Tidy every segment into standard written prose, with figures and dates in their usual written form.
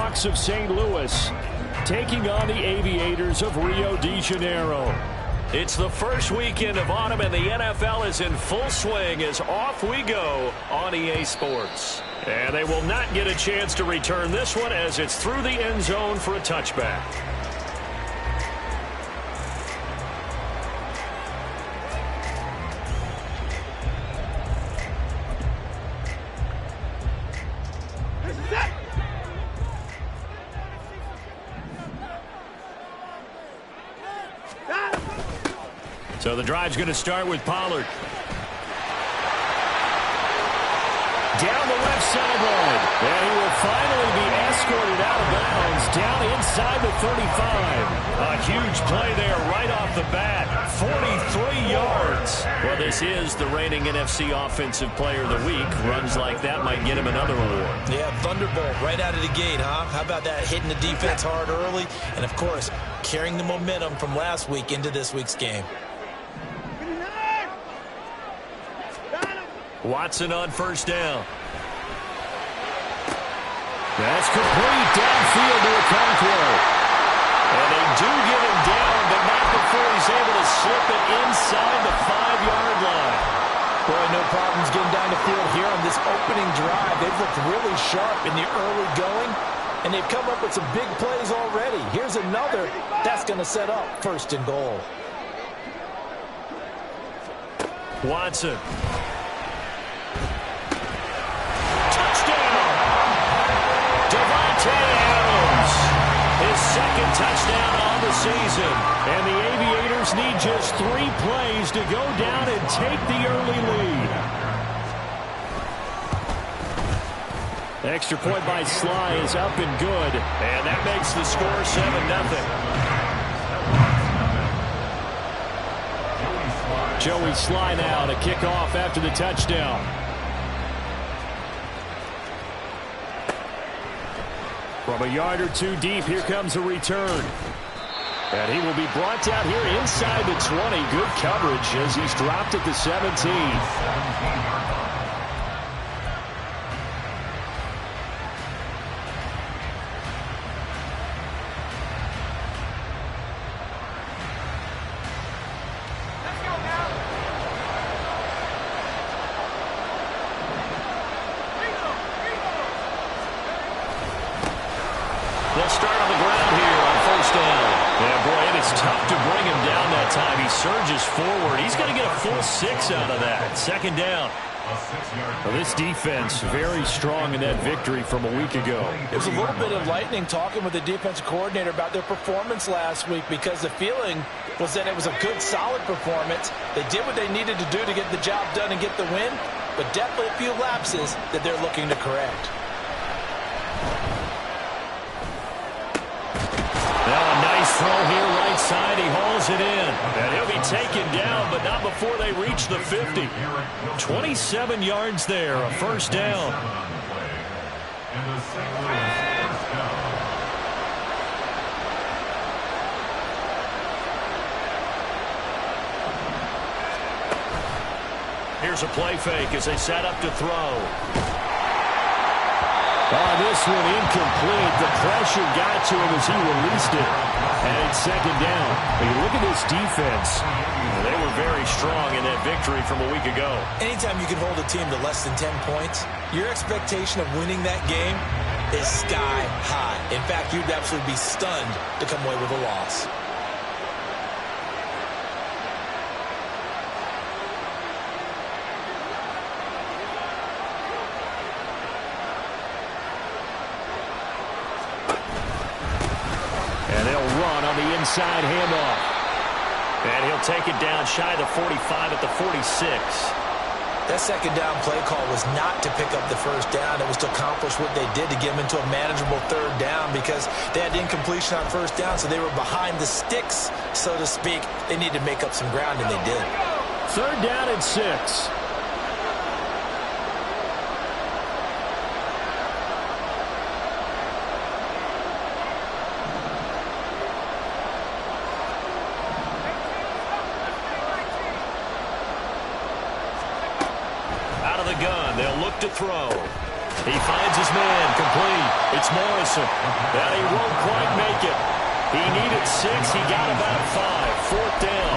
Hawks of St. Louis taking on the Aviators of Rio de Janeiro. It's the first weekend of autumn, and the NFL is in full swing as off we go on EA Sports. And they will not get a chance to return this one as it's through the end zone for a touchback. So the drive's going to start with Pollard. Down the left sideline. And he will finally be escorted out of bounds down inside the 35. A huge play there right off the bat. 43 yards. Well, this is the reigning NFC Offensive Player of the Week. Runs like that might get him another award. Yeah, thunderbolt right out of the gate, huh? How about that, hitting the defense hard early? And, of course, carrying the momentum from last week into this week's game. Watson on first down. That's complete downfield to Okonkwo. And they do get him down, but not before he's able to slip it inside the 5-yard line. Boy, no problems getting down the field here on this opening drive. They've looked really sharp in the early going, and they've come up with some big plays already. Here's another that's going to set up first and goal. Watson. His second touchdown on the season. And the Aviators need just 3 plays to go down and take the early lead. Extra point by Sly is up and good. And that makes the score 7-0. Joey Sly now to kick off after the touchdown. From a yard or two deep, here comes a return. And he will be brought down here inside the 20. Good coverage as he's dropped at the 17. They'll start on the ground here on first down. Yeah, boy, it is tough to bring him down that time. He surges forward. He's going to get a full 6 out of that. Second down. Well, this defense very strong in that victory from a week ago. It was a little bit of lightning talking with the defensive coordinator about their performance last week, because the feeling was that it was a good, solid performance. They did what they needed to do to get the job done and get the win, but definitely a few lapses that they're looking to correct. Throw here right side. He hauls it in. And he'll be taken down, but not before they reach the 50. 27 yards there, a first down. Here's a play fake as they set up to throw. This one incomplete. The pressure got to him as he released it. And it's second down. But you look at this defense. They were very strong in that victory from a week ago. Anytime you can hold a team to less than 10 points, your expectation of winning that game is sky high. In fact, you'd absolutely be stunned to come away with a loss. Inside handoff. And he'll take it down shy of the 45 at the 46. That second down play call was not to pick up the first down. It was to accomplish what they did to get them into a manageable third down, because they had incompletion on first down, so they were behind the sticks, so to speak. They needed to make up some ground, and they did. Third down and 6. To throw. He finds his man, complete. It's Morrison. And he won't quite make it. He needed 6. He got about 5. 4th down.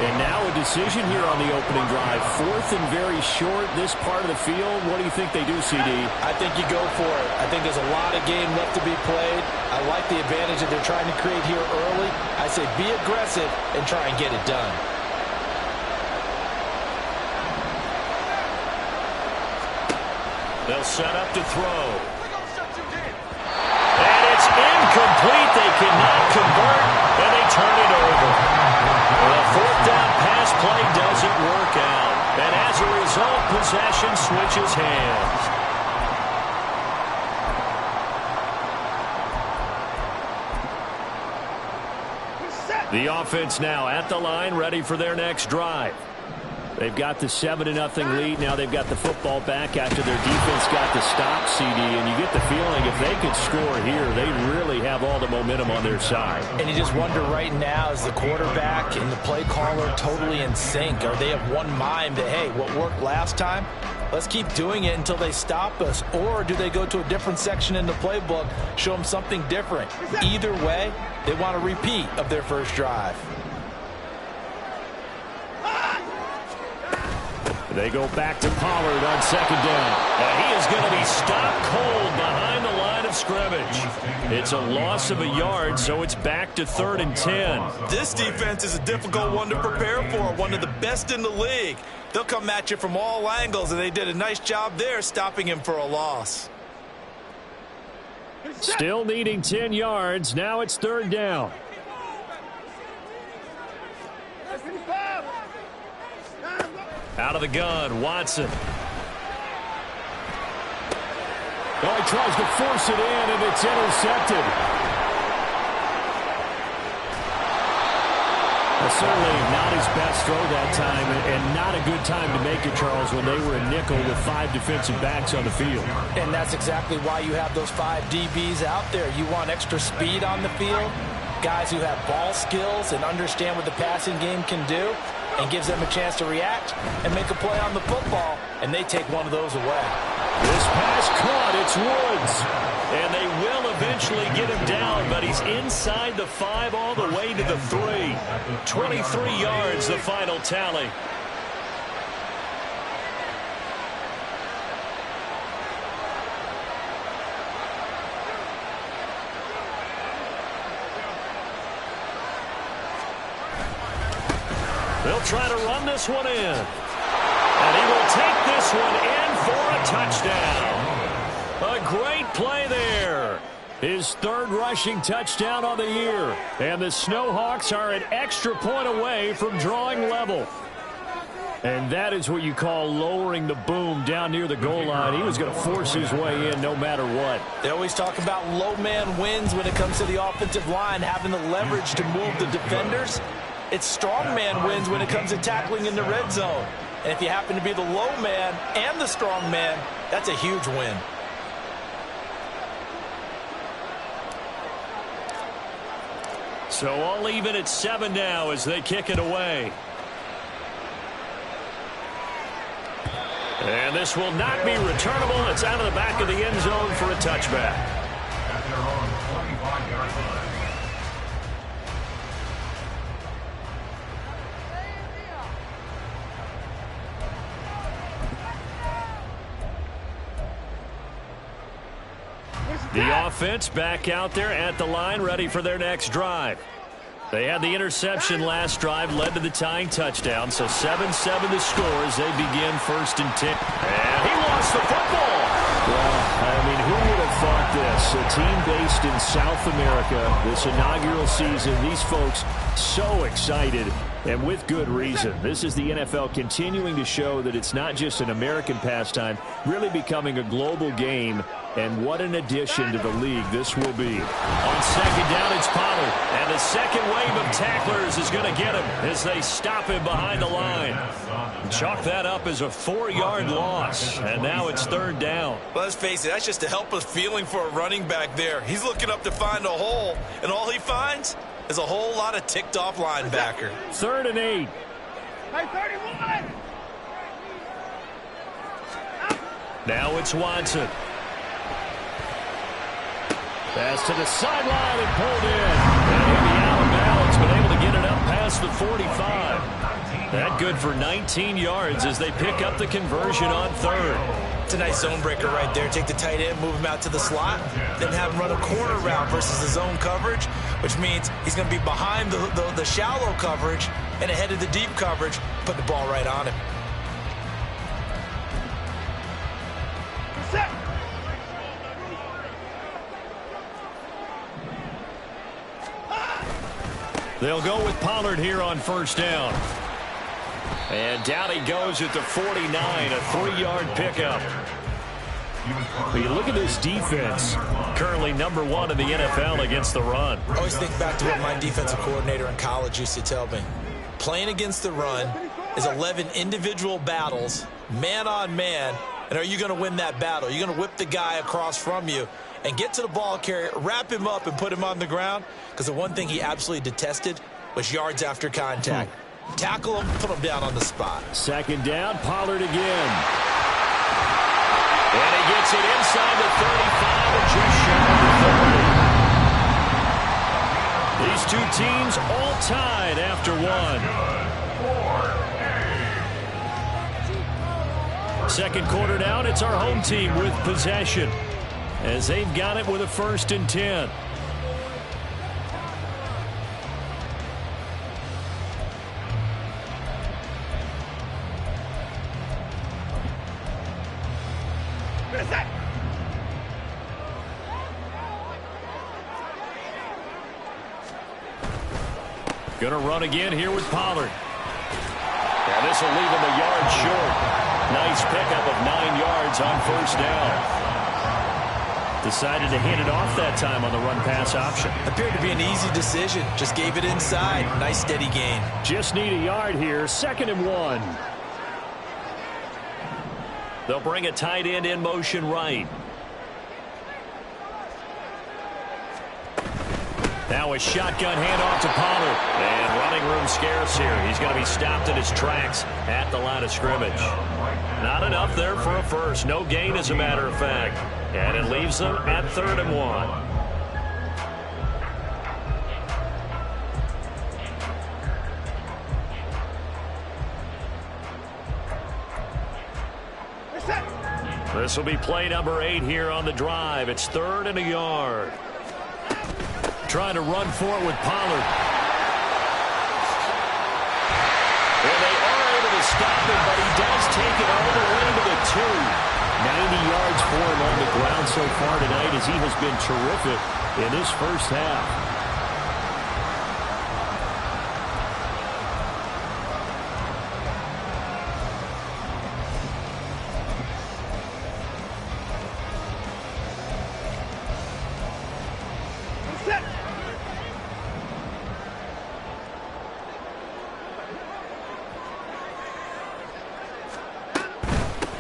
And now a decision here on the opening drive. 4th and very short, this part of the field. What do you think they do, CD? I think you go for it. I think there's a lot of game left to be played. I like the advantage that they're trying to create here early. I say be aggressive and try and get it done. They'll set up to throw. And it's incomplete. They cannot convert, and they turn it over. The 4th down pass play doesn't work out. And as a result, possession switches hands. The offense now at the line, ready for their next drive. They've got the 7-0 lead. Now they've got the football back after their defense got the stop, CD. And you get the feeling if they could score here, they really have all the momentum on their side. And you just wonder right now, is the quarterback and the play caller totally in sync? Are they of one mind that, hey, what worked last time, let's keep doing it until they stop us? Or do they go to a different section in the playbook, show them something different? Either way, they want a repeat of their first drive. They go back to Pollard on 2nd down. And he is going to be stopped cold behind the line of scrimmage. It's a loss of a yard, so it's back to 3rd and 10. This defense is a difficult one to prepare for, one of the best in the league. They'll come at you from all angles, and they did a nice job there stopping him for a loss. Still needing 10 yards. Now it's 3rd down. Out of the gun, Watson. Oh, he tries to force it in, and it's intercepted. Certainly not his best throw that time, and not a good time to make it, Charles, when they were a nickel with 5 defensive backs on the field. And that's exactly why you have those 5 DBs out there. You want extra speed on the field, guys who have ball skills and understand what the passing game can do, and gives them a chance to react and make a play on the football, and they take one of those away. This pass caught. It's Woods. And they will eventually get him down, but he's inside the 5 all the way to the 3. 23 yards, the final tally. They'll try to run this one in. And he will take this one in for a touchdown. A great play there. His 3rd rushing touchdown on the year. And the Snowhawks are an extra point away from drawing level. And that is what you call lowering the boom down near the goal line. He was going to force his way in no matter what. They always talk about low man wins when it comes to the offensive line, having the leverage to move the defenders. It's strong man wins when it comes to tackling in the red zone. And if you happen to be the low man and the strong man, that's a huge win. So all even at 7 now as they kick it away. And this will not be returnable. It's out of the back of the end zone for a touchback. At their own 25-yard line. The offense back out there at the line, ready for their next drive. They had the interception last drive, led to the tying touchdown, so 7-7 the score as they begin 1st and 10. And he lost the football. Well, I mean, who would have thought this? A team based in South America, this inaugural season, these folks so excited, and with good reason. This is the NFL continuing to show that it's not just an American pastime, really becoming a global game. And what an addition to the league this will be. On 2nd down, it's Pollard. And the second wave of tacklers is going to get him as they stop him behind the line. Chalk that up as a 4-yard loss. And now it's 3rd down. Let's face it, that's just a helpless feeling for a running back there. He's looking up to find a hole, and all he finds is a whole lot of ticked-off linebacker. 3rd and 8. Hey, 31! Now it's Watson. Pass to the sideline and pulled in. And he'll be out of bounds, but able to get it up past the 45. That good for 19 yards as they pick up the conversion on third. It's a nice zone breaker right there. Take the tight end, move him out to the slot, then have him run a corner route versus the zone coverage, which means he's going to be behind the shallow coverage and ahead of the deep coverage, put the ball right on him. They'll go with Pollard here on first down. And down he goes at the 49, a 3-yard pickup. But you look at this defense. Currently number 1 in the NFL against the run. I always think back to what my defensive coordinator in college used to tell me. Playing against the run is 11 individual battles, man on man, and are you going to win that battle? You're going to whip the guy across from you and get to the ball carrier, wrap him up, and put him on the ground, because the one thing he absolutely detested was yards after contact. Tackle him, put him down on the spot. Second down, Pollard again. And he gets it inside the 35 and just shy of the 30. These two teams all tied after one. Second quarter down, it's our home team with possession, as they've got it with a 1st and 10. Going to run again here with Pollard. And this will leave him a yard short. Nice pickup of 9 yards on first down. Decided to hand it off that time on the run-pass option. Appeared to be an easy decision. Just gave it inside. Nice steady gain. Just need a yard here. 2nd and 1. They'll bring a tight end in motion right. Now a shotgun handoff to Pollard. And running room scarce here. He's going to be stopped in his tracks at the line of scrimmage. Not enough there for a first. No gain, as a matter of fact. And it leaves them at 3rd and 1. This will be play number 8 here on the drive. It's 3rd and a yard. Trying to run for it with Pollard. Well, they are able to stop him, but he does take it all the way to the 2. 90 yards for him on the ground so far tonight, as he has been terrific in this first half.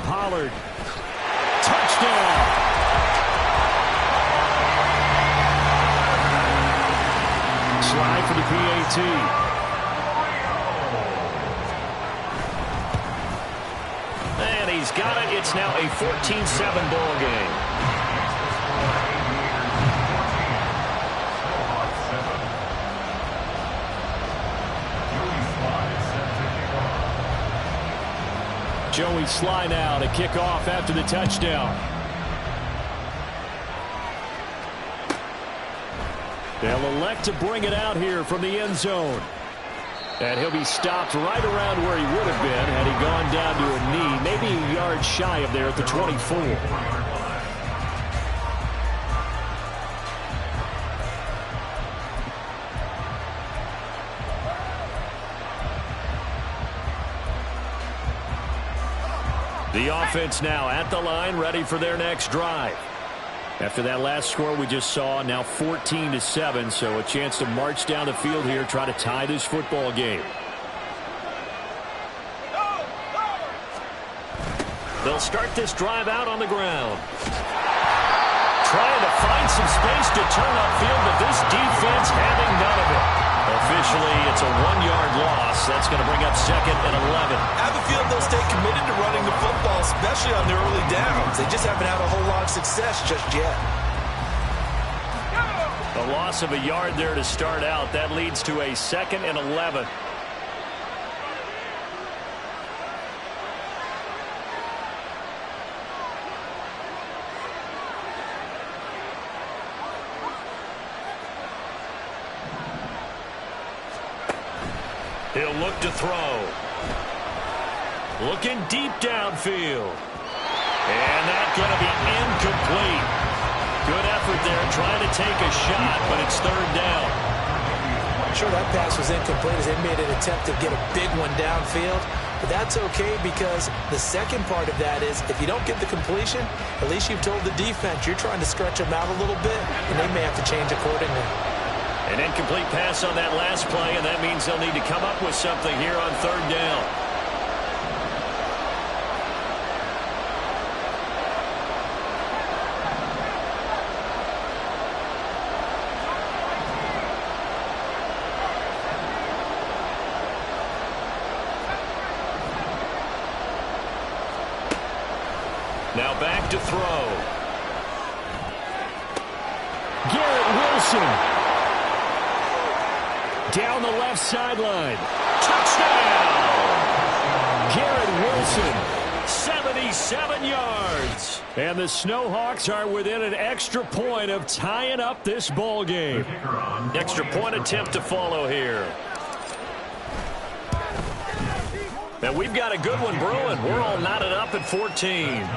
Pollard. Touchdown. Slide for the PAT. And he's got it. It's now a 14-7 ball game. Joey Sly now to kick off after the touchdown. They'll elect to bring it out here from the end zone. And he'll be stopped right around where he would have been had he gone down to a knee, maybe a yard shy of there at the 24. The offense now at the line, ready for their next drive. After that last score we just saw, now 14-7, so a chance to march down the field here, try to tie this football game. They'll start this drive out on the ground. Trying to find some space to turn upfield, but this defense having none of it. A officially, it's a 1-yard loss. That's going to bring up 2nd and 11. I have a feeling they'll stay committed to running the football, especially on their early downs. They just haven't had a whole lot of success just yet. A loss of a yard there to start out. That leads to a 2nd and 11. He'll look to throw. Looking deep downfield. And that's going to be incomplete. Good effort there trying to take a shot, but it's 3rd down. Sure, that pass was incomplete as they made an attempt to get a big one downfield. But that's okay because the second part of that is if you don't get the completion, at least you've told the defense you're trying to stretch them out a little bit, and they may have to change accordingly. An incomplete pass on that last play, and that means they'll need to come up with something here on 3rd down. Now back to throw. Garrett Wilson. Down the left sideline. Touchdown! Garrett Wilson. 77 yards. And the Snowhawks are within an extra point of tying up this ball game. Extra point attempt to follow here. And we've got a good one brewing. We're all knotted up at 14.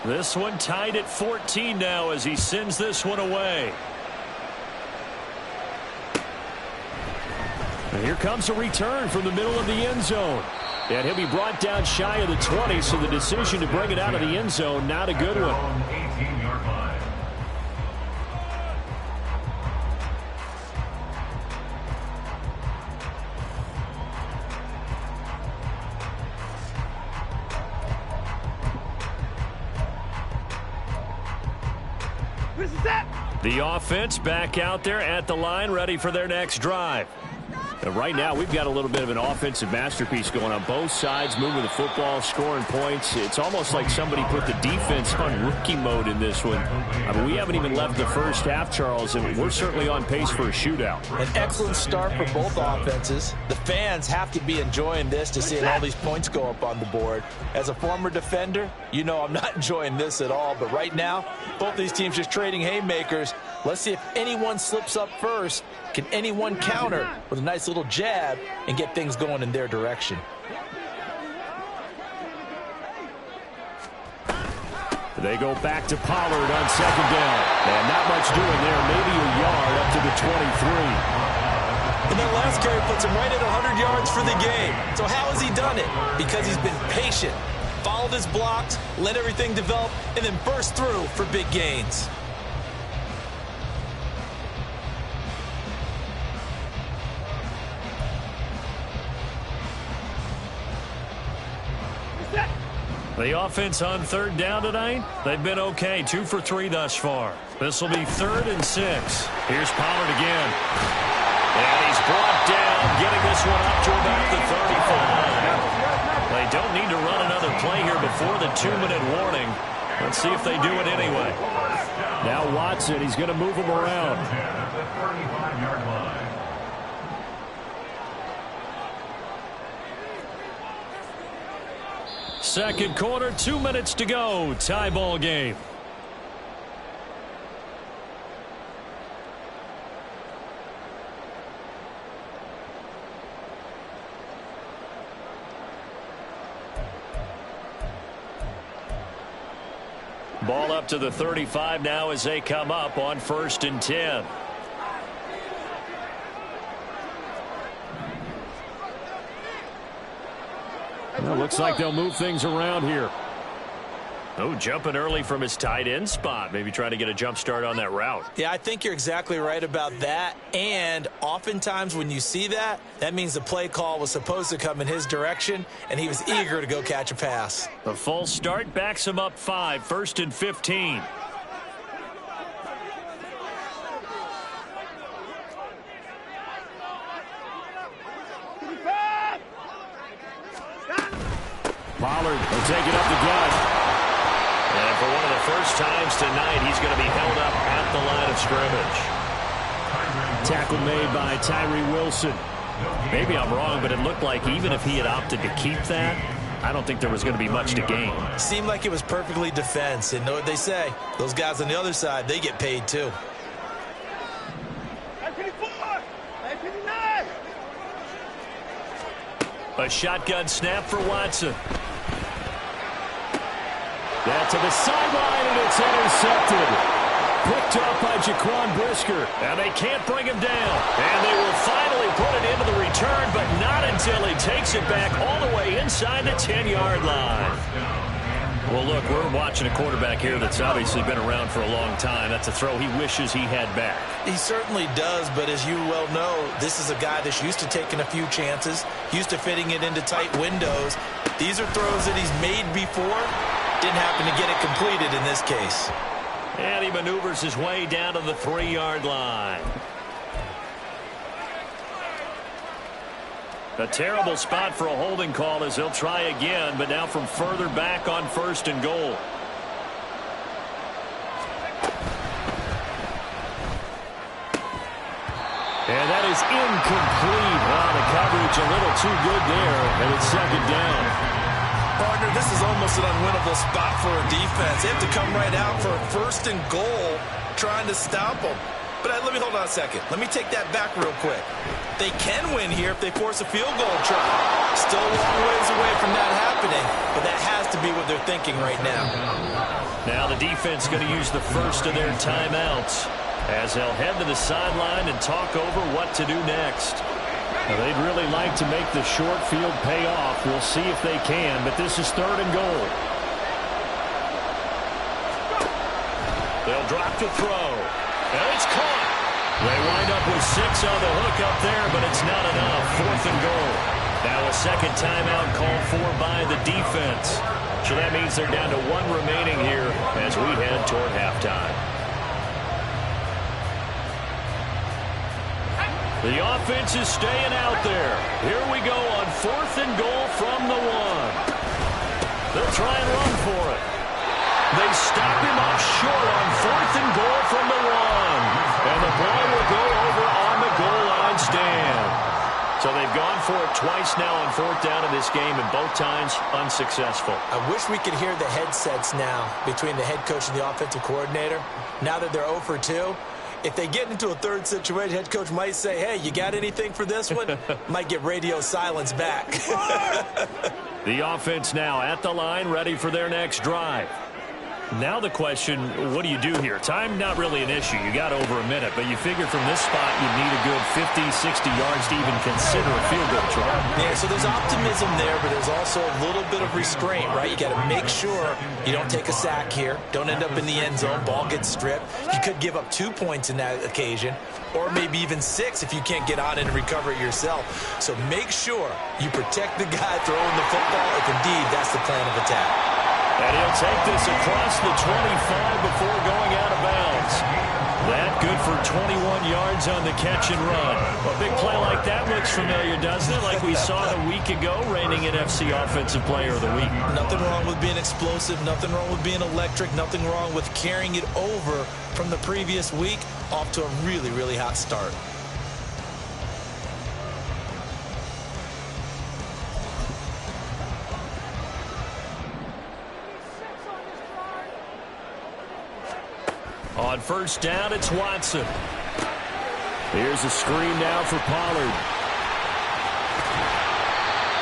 This one tied at 14 now as he sends this one away. And here comes a return from the middle of the end zone. And he'll be brought down shy of the 20, so the decision to bring it out of the end zone, not a good one. 18-yard line. The offense back out there at the line, ready for their next drive. And right now, we've got a little bit of an offensive masterpiece going on both sides, moving the football, scoring points. It's almost like somebody put the defense on rookie mode in this one. I mean, we haven't even left the first half, Charles, and we're certainly on pace for a shootout. An excellent start for both offenses. The fans have to be enjoying this to see all these points go up on the board. As a former defender, you know I'm not enjoying this at all. But right now, both these teams just trading haymakers. Let's see if anyone slips up first. Can anyone counter with a nice little jab and get things going in their direction? They go back to Pollard on 2nd down. And not much doing there. Maybe a yard up to the 23. And that last carry puts him right at 100 yards for the game. So how has he done it? Because he's been patient, followed his blocks, let everything develop, and then burst through for big gains. The offense on 3rd down tonight, they've been okay. 2 for 3 thus far. This will be 3rd and 6. Here's Pollard again. And he's brought down, getting this one up to about the 35. They don't need to run another play here before the 2-minute warning. Let's see if they do it anyway. Now Watson, he's going to move him around. 35-yard line. Second quarter, 2 minutes to go. Tie ball game. Ball up to the 35 now as they come up on 1st and 10. Well, looks like they'll move things around here. Oh, jumping early from his tight end spot. Maybe trying to get a jump start on that route. Yeah, I think you're exactly right about that. And oftentimes when you see that, that means the play call was supposed to come in his direction, and he was eager to go catch a pass. The false start backs him up 5, 1st and 15. Pollard will take it up the gut. And for one of the first times tonight, he's going to be held up at the line of scrimmage. Tackle made by Tyree Wilson. Maybe I'm wrong, but it looked like even if he had opted to keep that, I don't think there was going to be much to gain. Seemed like it was perfectly defense. And know what they say? Those guys on the other side, they get paid too. A shotgun snap for Watson. That to the sideline, and it's intercepted. Picked up by Jaquan Brisker. And they can't bring him down. And they will finally put it into the return, but not until he takes it back all the way inside the 10-yard line. Well, look, we're watching a quarterback here that's obviously been around for a long time. That's a throw he wishes he had back. He certainly does, but as you well know, this is a guy that's used to taking a few chances, used to fitting it into tight windows. These are throws that he's made before. Didn't happen to get it completed in this case. And he maneuvers his way down to the 3-yard line. A terrible spot for a holding call as he'll try again, but now from further back on 1st and goal. And that is incomplete. The coverage a little too good there, and it's 2nd down. Partner, this is almost an unwinnable spot for a defense. They have to come right out for a 1st and goal trying to stop them. But let me hold on a second. Let me take that back real quick. They can win here if they force a field goal try. Still a long ways away from that happening, but that has to be what they're thinking right now. Now the defense going to use the first of their timeouts as they'll head to the sideline and talk over what to do next. Now, they'd really like to make the short field pay off. We'll see if they can, but this is 3rd and goal. They'll drop to throw. And it's caught. They wind up with 6 on the hook up there, but it's not enough. 4th and goal. Now a second timeout called for by the defense. So that means they're down to 1 remaining here as we head toward halftime. The offense is staying out there. Here we go on 4th and goal from the 1. They'll try and run for it. They stop him off short on 4th and goal from the 1. And the ball will go over on the goal line stand. So they've gone for it twice now on 4th down in this game, and both times unsuccessful. I wish we could hear the headsets now between the head coach and the offensive coordinator. Now that they're 0 for 2, if they get into a third situation, head coach might say, hey, you got anything for this one? Might get radio silence back. The offense now at the line, ready for their next drive. Now the question, what do you do here? Time not really an issue. You got over a minute, but you figure from this spot you need a good 50, 60 yards to even consider a field goal try. Yeah, so there's optimism there, but there's also a little bit of restraint, right? You got to make sure you don't take a sack here. Don't end up in the end zone. Ball gets stripped. You could give up 2 points in that occasion, or maybe even 6 if you can't get on it and recover it yourself. So make sure you protect the guy throwing the football if indeed that's the plan of attack. And he'll take this across the 25 before going out of bounds. That good for 21 yards on the catch and run. A big play like that looks familiar, doesn't it? Like we saw it a week ago, reigning NFC Offensive Player of the Week. Nothing wrong with being explosive. Nothing wrong with being electric. Nothing wrong with carrying it over from the previous week off to a really, really hot start. On 1st down, it's Watson. Here's a screen now for Pollard.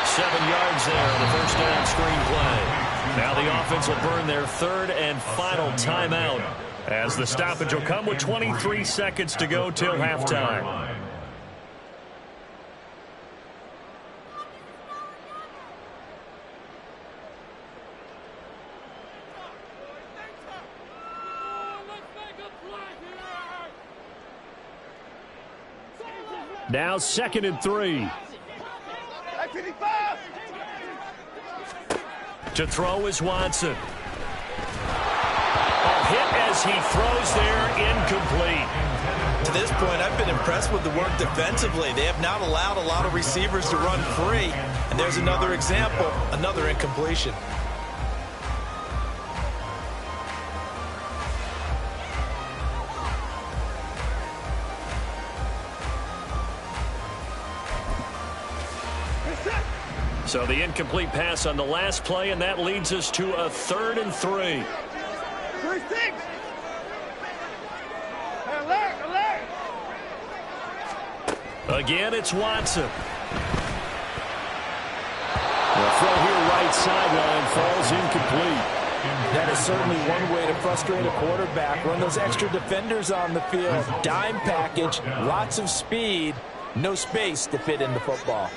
7 yards there on the 1st down screen play. Now the offense will burn their 3rd and final timeout as the stoppage will come with 23 seconds to go till halftime. Now 2nd and 3. To throw is Watson. A hit as he throws there, incomplete. To this point, I've been impressed with the work defensively. They have not allowed a lot of receivers to run free. And there's another example, another incompletion. So the incomplete pass on the last play, and that leads us to a 3rd and 3. Again, it's Watson. The throw here right sideline falls incomplete. That is certainly one way to frustrate a quarterback. Run those extra defenders on the field. Dime package, lots of speed, no space to fit in the football.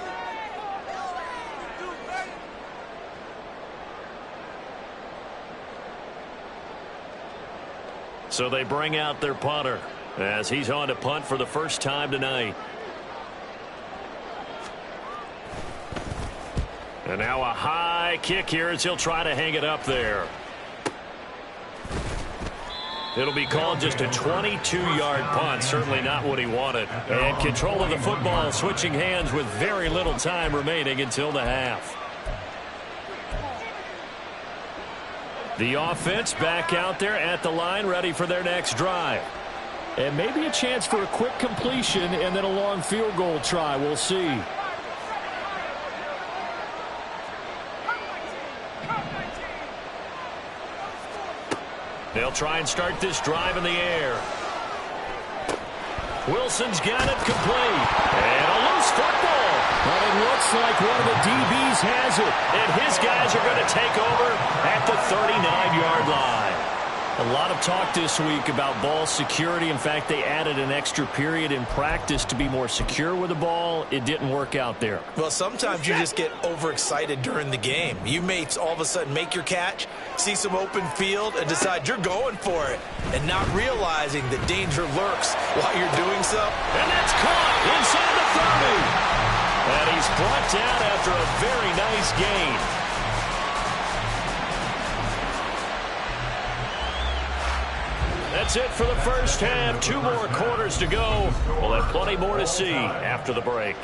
So they bring out their punter as he's on to punt for the first time tonight. And now a high kick here as he'll try to hang it up there. It'll be called just a 22-yard punt. Certainly not what he wanted. And control of the football switching hands with very little time remaining until the half. The offense back out there at the line, ready for their next drive. And maybe a chance for a quick completion and then a long field goal try. We'll see. They'll try and start this drive in the air. Wilson's got it complete. And a loose football. But it looks like one of the DBs has it. And his guys are going to take over at the 39-yard line. A lot of talk this week about ball security. In fact, they added an extra period in practice to be more secure with the ball. It didn't work out there. Well, sometimes you just get overexcited during the game. You may all of a sudden make your catch, see some open field, and decide you're going for it, and not realizing the danger lurks while you're doing so. And that's caught inside the 30. And he's brought down after a very nice gain. That's it for the first half. 2 more quarters to go. We'll have plenty more to see after the break.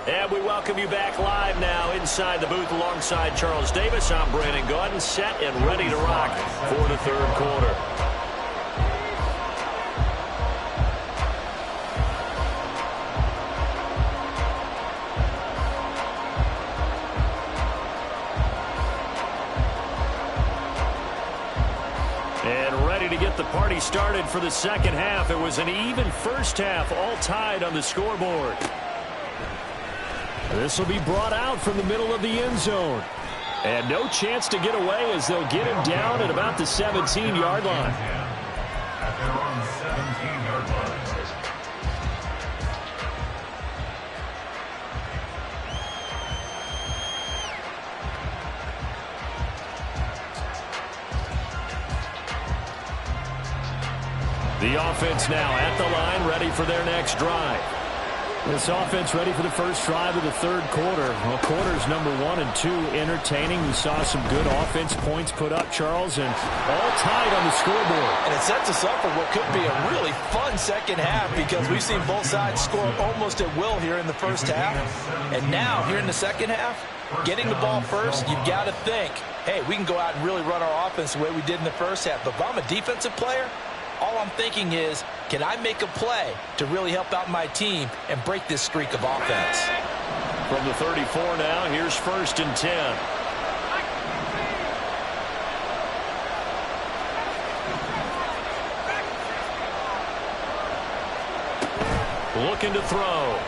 And we welcome you back live now inside the booth alongside Charles Davis. I'm Brandon Gaudin, set and ready to rock for the 3rd quarter. And ready to get the party started for the 2nd half. It was an even first half, all tied on the scoreboard. This will be brought out from the middle of the end zone. And no chance to get away as they'll get him down at about the 17-yard line. At their own 17-yard line. The offense now at the line, ready for their next drive. This offense ready for the first drive of the 3rd quarter. Well, quarters number 1 and 2 entertaining. We saw some good offense points put up, Charles, and all tied on the scoreboard. And it sets us up for what could be a really fun 2nd half because we've seen both sides score almost at will here in the first half. And now, here in the 2nd half, getting the ball first, you've got to think, hey, we can go out and really run our offense the way we did in the first half. But if I'm a defensive player, all I'm thinking is, can I make a play to really help out my team and break this streak of offense? From the 34 now, here's 1st and 10. Looking to throw.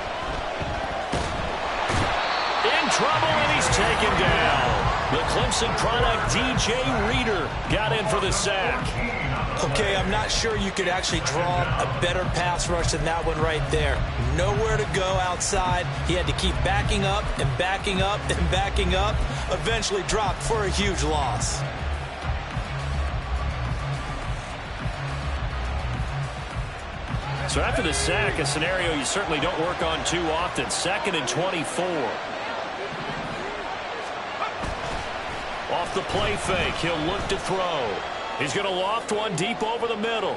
In trouble, and he's taken down. The Clemson product DJ Reader got in for the sack. Okay, I'm not sure you could actually draw a better pass rush than that one right there. Nowhere to go outside. He had to keep backing up and backing up and backing up. Eventually dropped for a huge loss. So after the sack, a scenario you certainly don't work on too often. 2nd and 24. Off the play fake, he'll look to throw. He's going to loft one deep over the middle.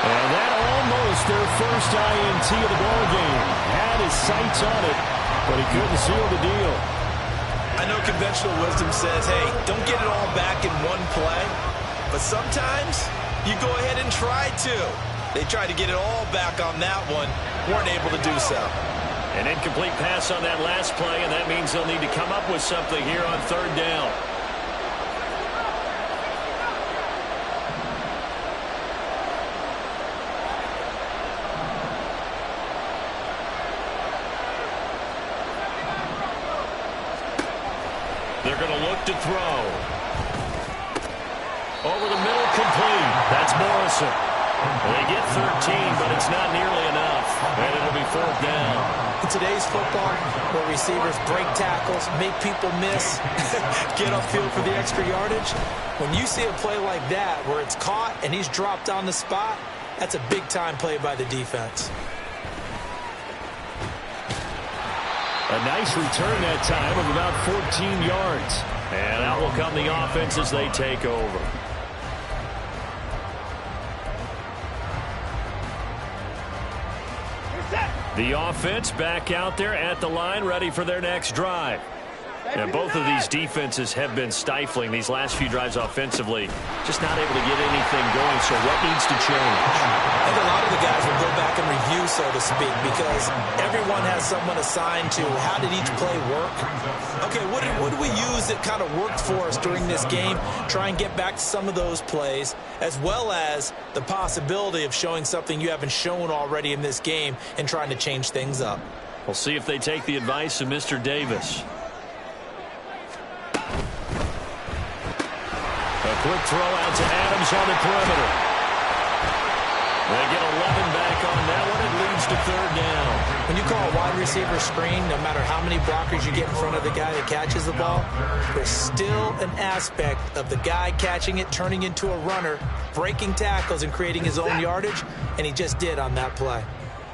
And that almost their first INT of the ball game. Had his sights on it, but he couldn't seal the deal. I know conventional wisdom says, hey, don't get it all back in one play. But sometimes you go ahead and try to. They tried to get it all back on that one. Weren't able to do so. An incomplete pass on that last play, and that means they'll need to come up with something here on 3rd down. They're going to look to throw. Over the middle, complete. That's Morrison. They get 13, but it's not nearly enough. And it'll be 4th down. In today's football, where receivers break tackles, make people miss, get upfield for the extra yardage, when you see a play like that where it's caught and he's dropped on the spot, that's a big-time play by the defense. A nice return that time of about 14 yards. And out will come the offense as they take over. The offense back out there at the line, ready for their next drive. And both of these defenses have been stifling these last few drives offensively. Just not able to get anything going, so what needs to change? I think a lot of the guys will go back and review, so to speak, because everyone has someone assigned to how did each play work. Okay, what did we use that kind of worked for us during this game? Try and get back to some of those plays, as well as the possibility of showing something you haven't shown already in this game and trying to change things up. We'll see if they take the advice of Mr. Davis. A quick throw out to Adams on the perimeter. They get 11 back on that one. It leads to 3rd down. When you call a wide receiver screen, no matter how many blockers you get in front of the guy that catches the ball, there's still an aspect of the guy catching it, turning into a runner, breaking tackles and creating his own yardage, and he just did on that play.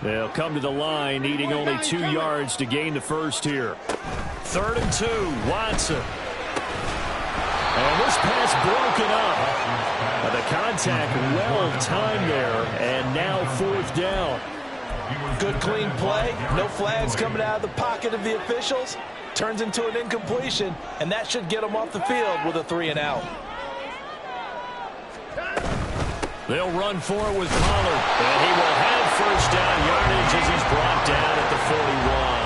They'll come to the line, needing only 2 yards to gain the first here. 3rd and 2, Watson. And this pass broken up. The contact well timed there, and now 4th down. Good clean play, no flags coming out of the pocket of the officials. Turns into an incompletion, and that should get them off the field with a 3-and-out. They'll run for it with Pollard, and he will have 1st down yardage as he's brought down at the 41.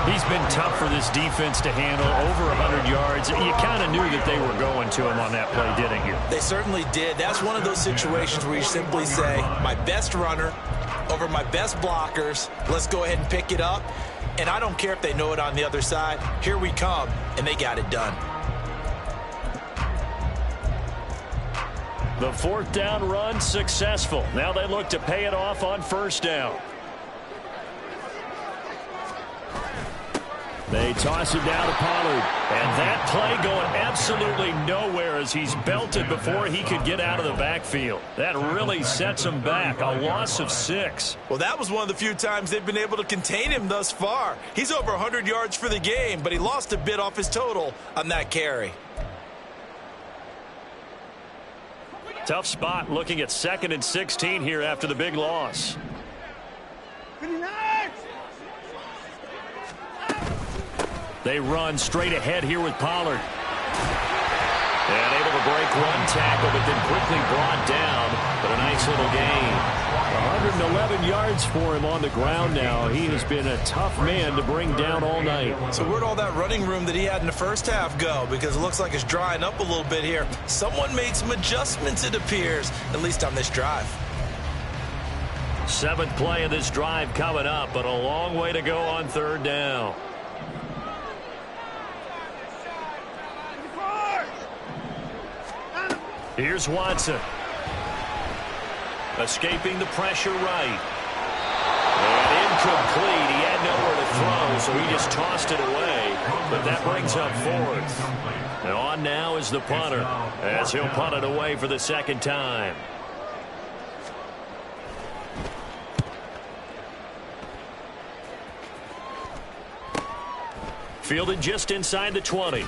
He's been tough for this defense to handle, over 100 yards. You kind of knew that they were going to him on that play, didn't you? They certainly did. That's one of those situations where you simply say, my best runner over my best blockers, let's go ahead and pick it up. And I don't care if they know it on the other side. Here we come, and they got it done. The 4th down run successful. Now they look to pay it off on 1st down. They toss it down to Pollard. And that play going absolutely nowhere as he's belted before he could get out of the backfield. That really sets him back. A loss of 6. Well, that was one of the few times they've been able to contain him thus far. He's over 100 yards for the game, but he lost a bit off his total on that carry. Tough spot looking at 2nd and 16 here after the big loss. They run straight ahead here with Pollard. And able to break one tackle, but then quickly brought down. But a nice little gain. 111 yards for him on the ground now. He has been a tough man to bring down all night. So where'd all that running room that he had in the first half go? Because it looks like it's drying up a little bit here. Someone made some adjustments, it appears, at least on this drive. 7th play of this drive coming up, but a long way to go on 3rd down. Here's Watson. Escaping the pressure right. And incomplete. He had nowhere to throw, so he just tossed it away. But that brings up fourth. And on now is the punter, as he'll punt it away for the second time. Fielded just inside the 20.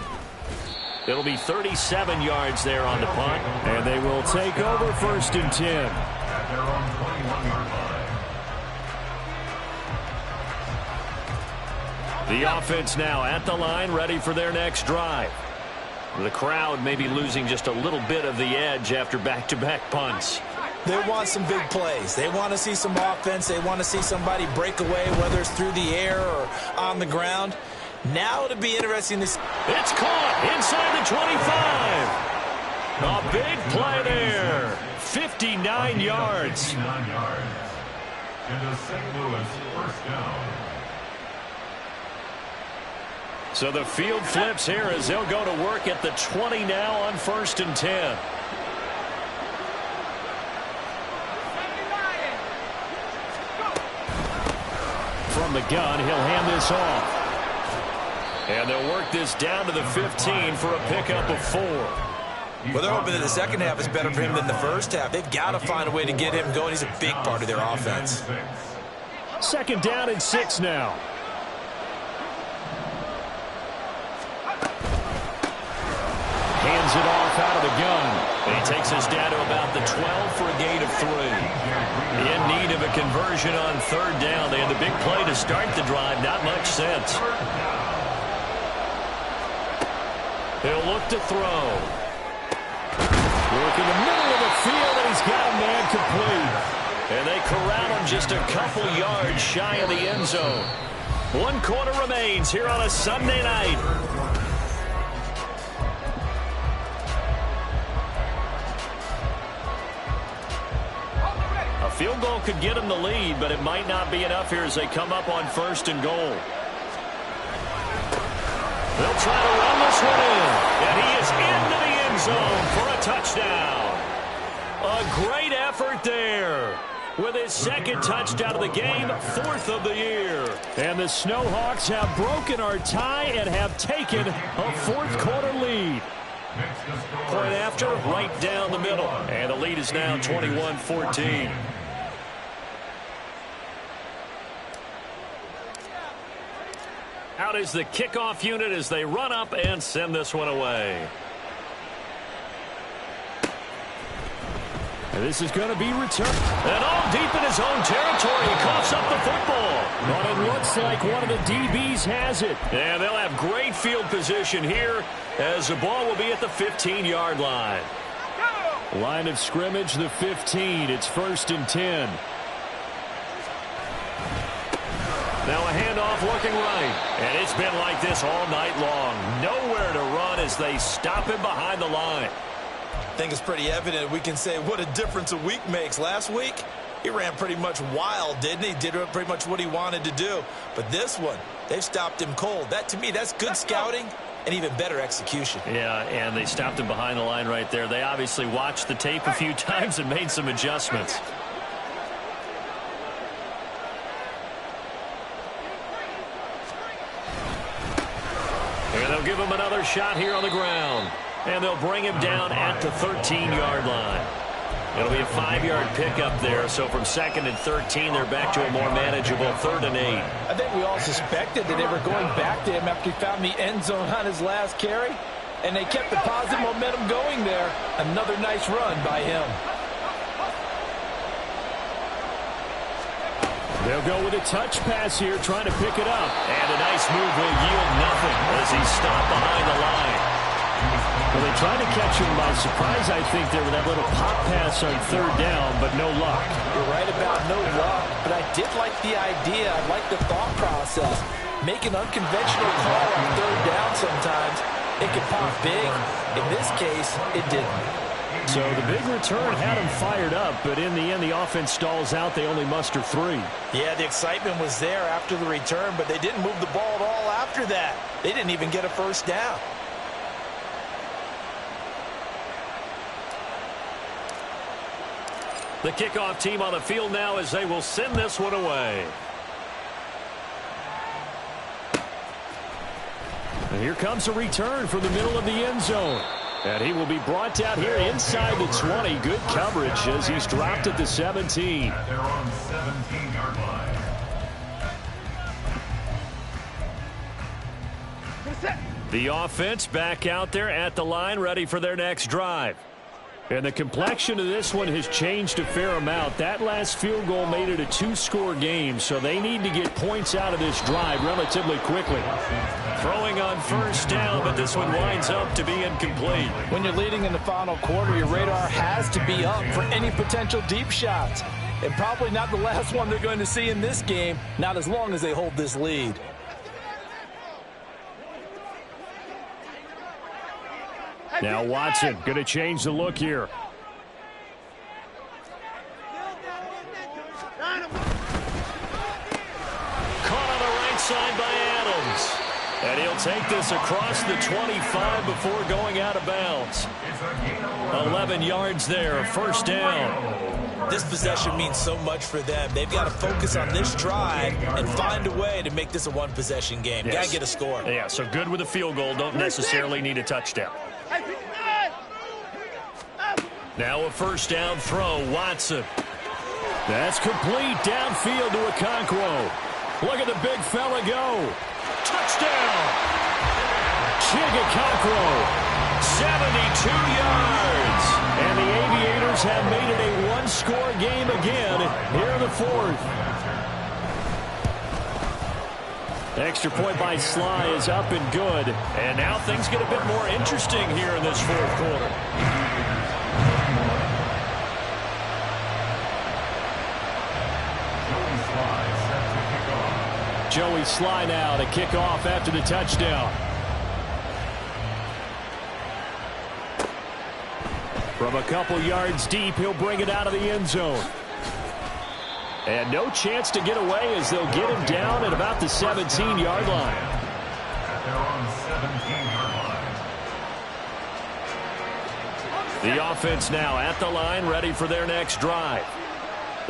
It'll be 37 yards there on the punt. And they will take over 1st and 10. At their own 21-yard line. The offense now at the line, ready for their next drive. The crowd may be losing just a little bit of the edge after back-to-back punts. They want some big plays. They want to see some offense. They want to see somebody break away, whether it's through the air or on the ground. Now it'll be interesting to see. It's caught inside the 25. A big play there. 59 yards. 59 yards. Into St. Louis, 1st down. So the field flips here as they'll go to work at the 20 now on 1st and 10. From the gun, he'll hand this off. And they'll work this down to the 15 for a pickup of 4. Well, they're hoping that the second half is better for him than the first half. They've got to find a way to get him going. He's a big part of their offense. 2nd down and 6 now. Hands it off out of the gun. And he takes us down to about the 12 for a gain of 3. In need of a conversion on 3rd down. They had the big play to start the drive. Not much sense. He'll look to throw. Work in the middle of the field, and he's got a man complete. And they corral him just a couple yards shy of the end zone. 1 quarter remains here on a Sunday night. A field goal could get them the lead, but it might not be enough here as they come up on 1st and goal. They'll try to run this one in. And he is into the end zone for a touchdown. A great effort there. With his 2nd touchdown of the game, 4th of the year. And the Snowhawks have broken our tie and have taken a 4th quarter lead. Point after, right down the middle. And the lead is now 21-14. Out is the kickoff unit as they run up and send this one away. And this is going to be returned. And all deep in his own territory, he coughs up the football. But it looks like one of the DBs has it. And they'll have great field position here as the ball will be at the 15-yard line. Line of scrimmage, the 15. It's 1st and 10. Now a handoff looking right. And it's been like this all night long. Nowhere to run as they stop him behind the line. I think it's pretty evident. We can say what a difference a week makes. Last week, he ran pretty much wild, didn't he? Did pretty much what he wanted to do. But this one, they've stopped him cold. That, to me, that's good scouting and even better execution. Yeah, and they stopped him behind the line right there. They obviously watched the tape a few times and made some adjustments. And they'll give him another shot here on the ground. And they'll bring him down at the 13-yard line. It'll be a 5-yard pickup there. So from 2nd and 13, they're back to a more manageable 3rd and 8. I think we all suspected that they were going back to him after he found the end zone on his last carry. And they kept the positive momentum going there. Another nice run by him. They'll go with a touch pass here, trying to pick it up. And a nice move will yield nothing as he's stopped behind the line. Well, they tried to catch him by surprise, I think, there with that little pop pass on 3rd down, but no luck. You're right about no luck, but I did like the idea. I like the thought process. Make an unconventional call on 3rd down sometimes. It can pop big. In this case, it didn't. So the big return had him fired up, but in the end, the offense stalls out. They only muster 3. Yeah, the excitement was there after the return, but they didn't move the ball at all after that. They didn't even get a 1st down. The kickoff team on the field now as they will send this one away. And here comes a return from the middle of the end zone. And he will be brought down here inside the 20. Good coverage as he's dropped at the 17. At their own 17-yard line. The offense back out there at the line, ready for their next drive. And the complexion of this one has changed a fair amount. That last field goal made it a two-score game, so they need to get points out of this drive relatively quickly. Throwing on first down, but this one winds up to be incomplete. When you're leading in the final quarter, your radar has to be up for any potential deep shots. And probably not the last one they're going to see in this game, not as long as they hold this lead. Now Watson going to change the look here. Caught on the right side by Adams. And he'll take this across the 25 before going out of bounds. 11 yards there, first down. This possession means so much for them. They've got to focus on this drive and find a way to make this a one-possession game. Yes. Got to get a score. Yeah, so good with a field goal. Don't necessarily need a touchdown. Now a first down throw, Watson. That's complete downfield to Okonkwo. Look at the big fella go. Touchdown! Okonkwo, 72 yards. And the Aviators have made it a one-score game again here in the fourth. Extra point by Sly is up and good. And now things get a bit more interesting here in this fourth quarter. Joey Sly now to kick off after the touchdown. From a couple yards deep, he'll bring it out of the end zone. And no chance to get away as they'll get him down at about the 17-yard line. At their own 17-yard line. The offense now at the line, ready for their next drive.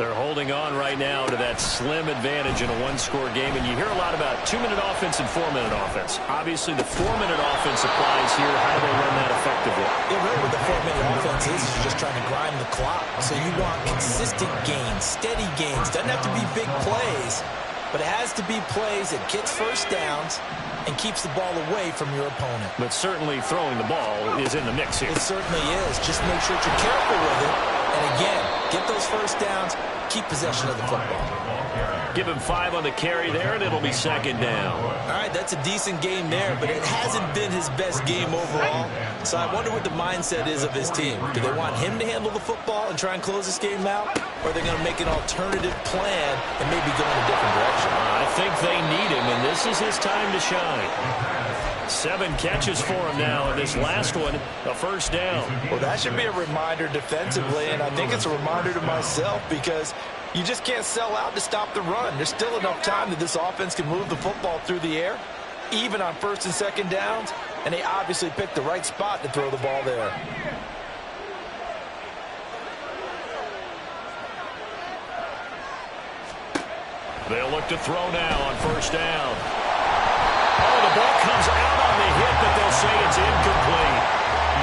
They're holding on right now to that slim advantage in a one-score game. And you hear a lot about 2-minute offense and 4-minute offense. Obviously, the 4-minute offense applies here. How do they run that effectively? Yeah, really what the 4-minute offense is just trying to grind the clock. So you want consistent gains, steady gains. Doesn't have to be big plays, but it has to be plays that gets first downs and keeps the ball away from your opponent. But certainly throwing the ball is in the mix here. It certainly is. Just make sure that you're careful with it. And again, get those first downs, keep possession of the football. Give him 5 on the carry there, and it'll be second down. All right, that's a decent game there, but it hasn't been his best game overall. So I wonder what the mindset is of his team. Do they want him to handle the football and try and close this game out? Or are they going to make an alternative plan and maybe go in a different direction? I think they need him, and this is his time to shine. 7 catches for him now, and this last one, a first down. Well, that should be a reminder defensively, and I think it's a reminder to myself because you just can't sell out to stop the run. There's still enough time that this offense can move the football through the air, even on first and second downs, and they obviously picked the right spot to throw the ball there. They'll look to throw now on first down. Oh, the ball comes out on the hit, but they'll say it's incomplete.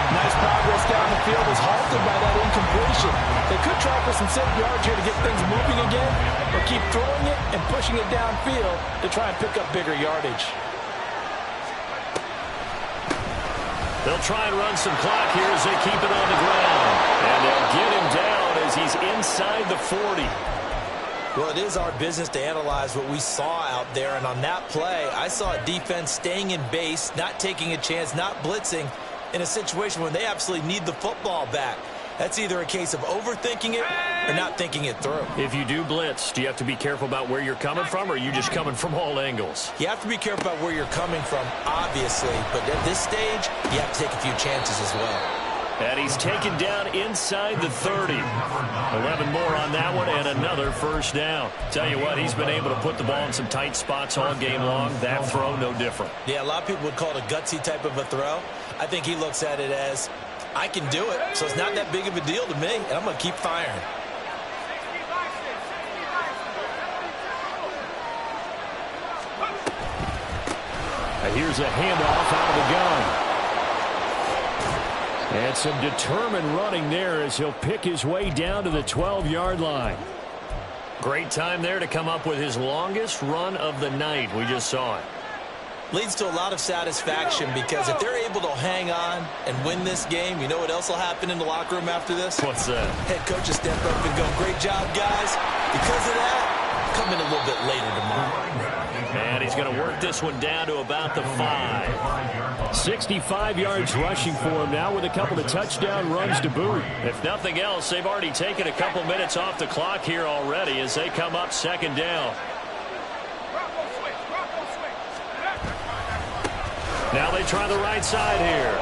Nice progress down the field was halted by that incompletion. They could try for some safe yards here to get things moving again, or keep throwing it and pushing it downfield to try and pick up bigger yardage. They'll try and run some clock here as they keep it on the ground. And they'll get him down as he's inside the 40. Well, it is our business to analyze what we saw out there, and on that play, I saw a defense staying in base, not taking a chance, not blitzing, in a situation when they absolutely need the football back. That's either a case of overthinking it or not thinking it through. If you do blitz, do you have to be careful about where you're coming from, or are you just coming from all angles? You have to be careful about where you're coming from, obviously, but at this stage, you have to take a few chances as well. And he's taken down inside the 30. 11 more on that one and another first down. Tell you what, he's been able to put the ball in some tight spots all game long. That throw, no different. Yeah, a lot of people would call it a gutsy type of a throw. I think he looks at it as, I can do it, so it's not that big of a deal to me, and I'm going to keep firing. here's a handoff out of the gun. And some determined running there as he'll pick his way down to the 12-yard line. Great time there to come up with his longest run of the night. We just saw it. Leads to a lot of satisfaction because if they're able to hang on and win this game, you know what else will happen in the locker room after this? What's that? Head coach will step up and go, great job, guys. Because of that, come in a little bit later tomorrow. And he's going to work this one down to about the 5. 65 yards rushing for him now with a couple of touchdown runs to boot. If nothing else, they've already taken a couple minutes off the clock here already as they come up second down. Now they try the right side here.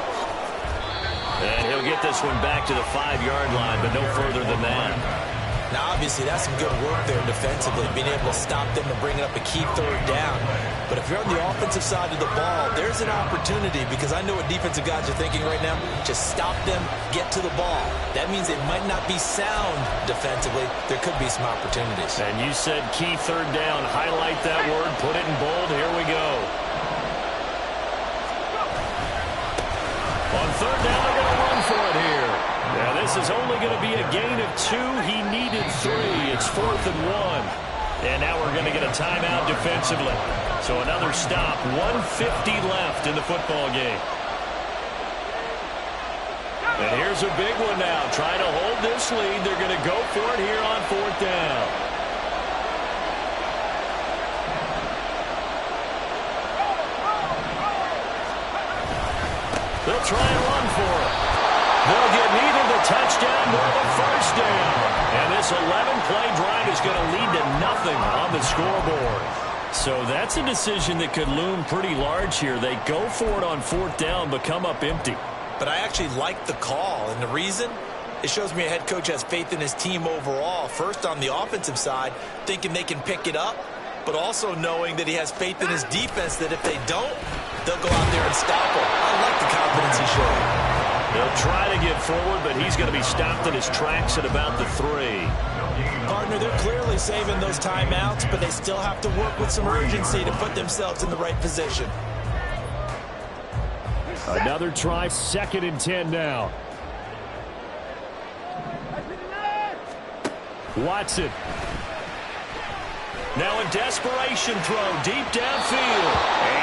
And he'll get this one back to the 5-yard line, but no further than that. Now, obviously, that's some good work there defensively, being able to stop them and bring up a key third down. But if you're on the offensive side of the ball, there's an opportunity because I know what defensive guys are thinking right now. Just stop them, get to the ball. That means they might not be sound defensively. There could be some opportunities. And you said key third down. Highlight that word. Put it in bold. Here we go. On third down, they're going to run for it here. Now, this is only going to be a gain of 2. He needed 3. It's 4th and 1. And now we're going to get a timeout defensively. So another stop. 1:50 left in the football game. And here's a big one now. Trying to hold this lead. They're going to go for it here on 4th down. They'll try and run for it. They'll get neither the touchdown nor the first down. And this 11-play drive is going to lead to nothing on the scoreboard. So that's a decision that could loom pretty large here. They go for it on 4th down, but come up empty. But I actually like the call, and the reason? It shows me a head coach has faith in his team overall. First, on the offensive side, thinking they can pick it up, but also knowing that he has faith in his defense that if they don't, they'll go out there and stop him. I like the confidence he showed. They'll try to get forward, but he's going to be stopped in his tracks at about the 3. Partner, they're clearly saving those timeouts, but they still have to work with some urgency to put themselves in the right position. Another try, 2nd and 10 now. Watson. Now a desperation throw deep downfield.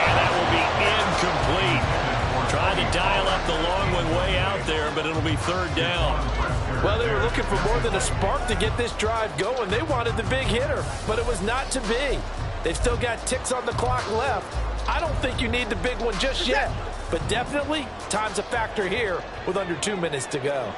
And that will be incomplete. Trying to dial up the long one way out there, but it'll be 3rd down. Well, they were looking for more than a spark to get this drive going. They wanted the big hitter, but it was not to be. They've still got ticks on the clock left. I don't think you need the big one just yet, but definitely time's a factor here with under 2 minutes to go.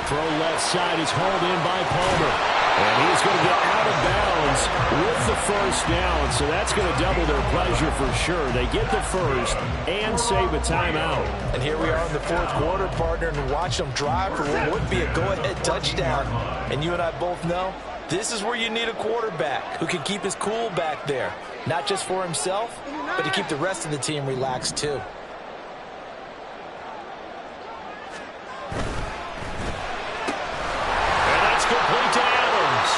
Throw left side is hauled in by Palmer. And he's going to get out of bounds with the first down. So that's going to double their pleasure for sure. They get the first and save a timeout. And here we are in the 4th quarter, partner, and watch them drive for what would be a go-ahead touchdown. And you and I both know this is where you need a quarterback who can keep his cool back there. Not just for himself, but to keep the rest of the team relaxed too. Complete to Adams.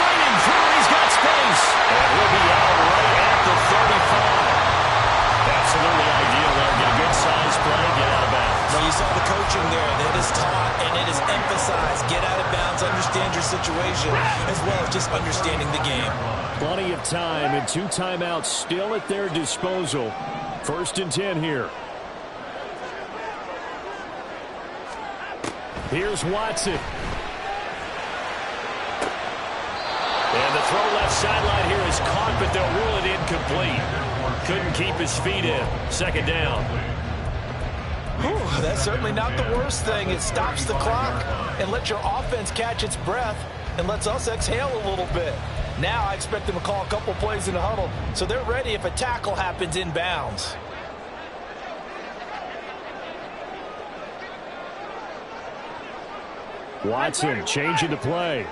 Fighting through, he's got space. And he'll be out right at the 35. Absolutely ideal there. Get a good size play, get out of bounds. Well, you saw the coaching there. That is taught and it is emphasized. Get out of bounds, understand your situation, as well as just understanding the game. Plenty of time and 2 timeouts still at their disposal. 1st and 10 here. Here's Watson. And the throw left sideline here is caught, but they'll rule it incomplete. Couldn't keep his feet in. 2nd down. Whew, that's certainly not the worst thing. It stops the clock and lets your offense catch its breath and lets us exhale a little bit. Now I expect them to call a couple plays in the huddle so they're ready if a tackle happens inbounds. Watson changing the play.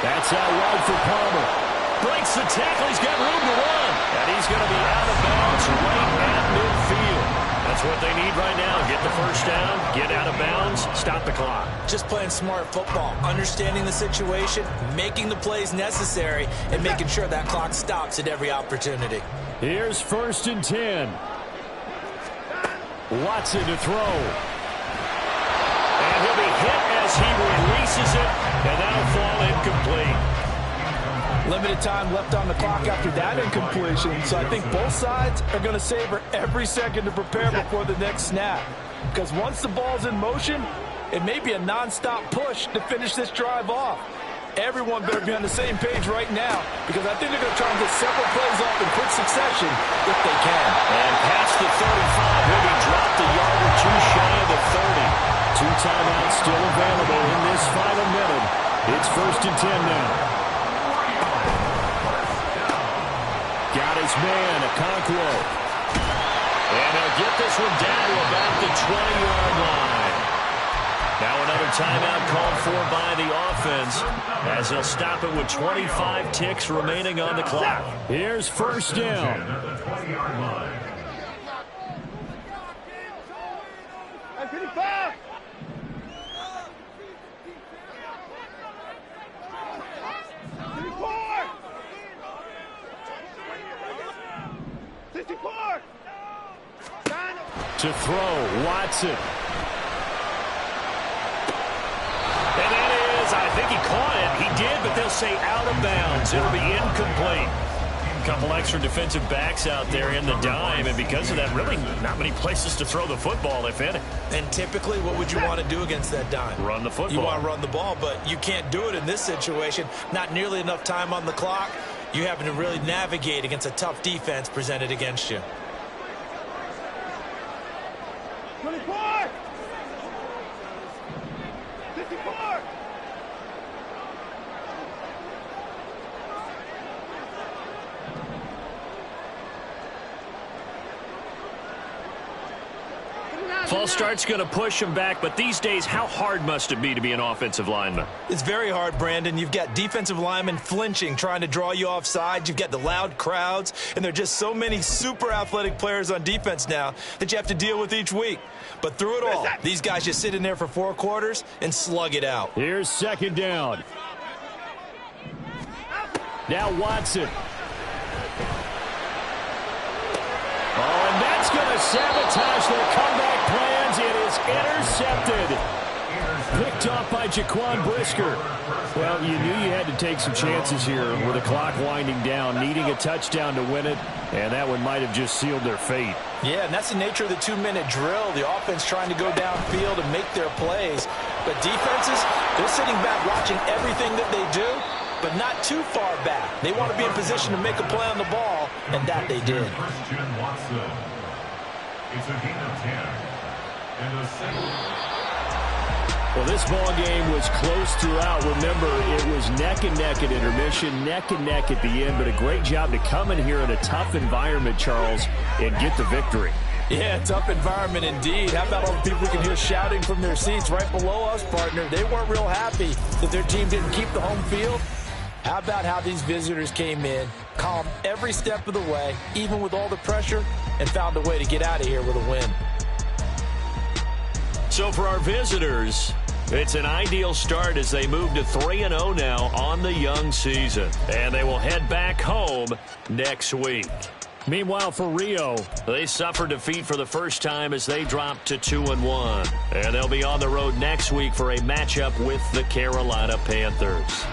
That's out wide for Palmer. Breaks the tackle. He's got room to run. And he's going to be out of bounds right at midfield. That's That's what they need right now. Get the first down, get out of bounds, stop the clock. Just playing smart football, understanding the situation, making the plays necessary, and making sure that clock stops at every opportunity. Here's 1st and 10. Watson to throw. And he'll be hit as he releases it, and that'll fall incomplete. Limited time left on the clock after that incompletion, so I think both sides are going to savor every second to prepare before the next snap. Because once the ball's in motion, it may be a nonstop push to finish this drive off. Everyone better be on the same page right now, because I think they're going to try and get several plays off in quick succession if they can. And past the 35, he'll be dropped a yard or two shy of the 30. 2 timeouts still available in this final minute. It's 1st and 10 now. Got his man, Okonkwo. And they'll get this one down to about the 20-yard line. Now another timeout called for by the offense as they'll stop it with 25 ticks remaining on the clock. Here's 1st down. At the 20-yard line. To throw, Watson. And that is, I think he caught it. He did, but they'll say out of bounds. It'll be incomplete. A couple extra defensive backs out there in the dime, and because of that, really not many places to throw the football, if any. And typically, what would you want to do against that dime? Run the football. You want to run the ball, but you can't do it in this situation. Not nearly enough time on the clock. You having to really navigate against a tough defense presented against you. 24! 54! False start's going to push him back, but these days, how hard must it be to be an offensive lineman? It's very hard, Brandon. You've got defensive linemen flinching, trying to draw you offside. You've got the loud crowds, and there are just so many super athletic players on defense now that you have to deal with each week. But through it all, these guys just sit in there for 4 quarters and slug it out. Here's 2nd down. Now Watson. Oh, and that's going to sabotage their comeback plans. It is intercepted. Picked off by Jaquan Brisker. Well, you knew you had to take some chances here with the clock winding down, needing a touchdown to win it, and that one might have just sealed their fate. Yeah, and that's the nature of the 2-minute drill. The offense trying to go downfield and make their plays. But defenses, they're sitting back watching everything that they do, but not too far back. They want to be in position to make a play on the ball, and that they did. Christian Watson. It's a gain of 10. And a second. Well, this ball game was close throughout. Remember, it was neck and neck at intermission, neck and neck at the end, but a great job to come in here in a tough environment, Charles, and get the victory. Yeah, tough environment indeed. How about all the people we can hear shouting from their seats right below us, partner? They weren't real happy that their team didn't keep the home field. How about how these visitors came in, calm every step of the way, even with all the pressure, and found a way to get out of here with a win. So for our visitors, it's an ideal start as they move to 3-0 now on the young season. And they will head back home next week. Meanwhile, for Rio, they suffered defeat for the first time as they dropped to 2-1. And they'll be on the road next week for a matchup with the Carolina Panthers.